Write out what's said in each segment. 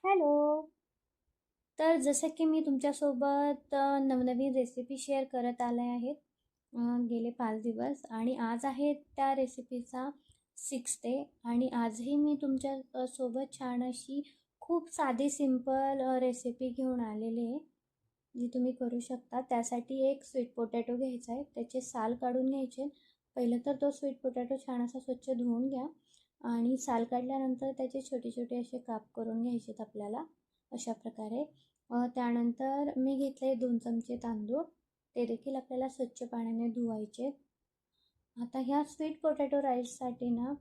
Hello. तर जसं की मी तुमच्यासोबत नवनवीन रेसिपी शेअर करत आले आहेत गेले 5 दिवस आणि आज आहे त्या रेसिपीचा 6th डे आणि आजही मी तुमच्या सोबत छान अशी खूप साधी सिंपल रेसिपी घेऊन आलेली आहे जी तुम्ही करू शकता. त्यासाठी एक स्वीट पोटॅटो घ्यायचा आहे, त्याचे साल काढून घ्यायचे. पहिलं तर तो स्वीट पोटॅटो छान असा स्वच्छ धुवून घ्या आणि साल काढल्यानंतर त्याचे छोटे छोटे असे काप करून घ्यायचेत आपल्याला अशा प्रकारे. त्यानंतर मी घेतले 2 चमचे तांदूळ, ते देखील आपल्याला स्वच्छ पाण्याने धुवायचे. आता ह्या स्वीट पोटॅटो राईससाठी ना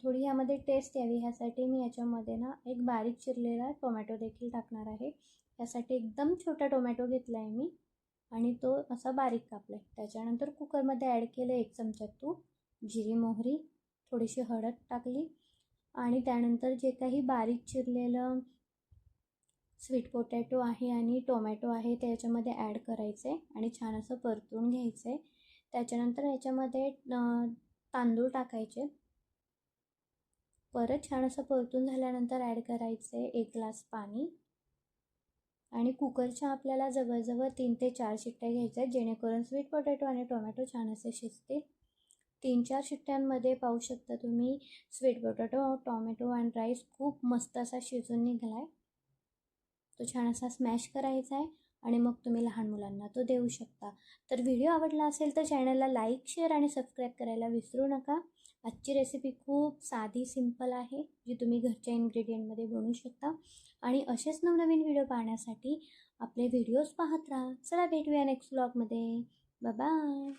थोडी ह्यामध्ये टेस्ट यावी ह्यासाठी मी याच्यामध्ये ना एक बारीक चिरलेला टोमॅटो देखील टाकणार आहे. यासाठी एकदम छोटा टोमॅटो घेतला आहे मी आणि तो असा बारीक कापला आहे. त्याच्यानंतर कुकरमध्ये ॲड केलं 1 चमचा तूप, जिरी मोहरी, थोडीशी हळद टाकली आणि त्यानंतर जे काही बारीक चिरलेलं स्वीट पोटॅटो आहे आणि टोमॅटो आहे ते याच्यामध्ये ॲड करायचे आणि छान असं परतून घ्यायचे. त्याच्यानंतर याच्यामध्ये तांदूळ टाकायचे. परत छान असं परतून झाल्यानंतर ॲड करायचे 1 ग्लास पाणी आणि कुकरच्या आपल्याला जवळजवळ 3 ते 4 शिट्ट्या घ्यायच्या आहेत जेणेकरून स्वीट पोटॅटो आणि टोमॅटो छान असे शिजतील. 3-4 शिट्ट्यांमध्ये पाहू शकता तुम्ही स्वीट पोटॅटो, टोमॅटो आणि राईस खूप मस्त असा शिजून निघाला आहे. तो छान असा स्मॅश करायचा आहे आणि मग तुम्ही लहान मुलांना तो देऊ शकता. तर व्हिडिओ आवडला असेल तर चॅनलला लाईक, शेअर आणि सबस्क्राईब करायला विसरू नका. आजची रेसिपी खूप साधी सिंपल आहे जी तुम्ही घरच्या इन्ग्रेडियंटमध्ये बनवू शकता आणि असेच नवनवीन व्हिडिओ पाहण्यासाठी आपले व्हिडिओज पाहत राहा. चला भेटूया नेक्स्ट व्लॉगमध्ये. Bye bye.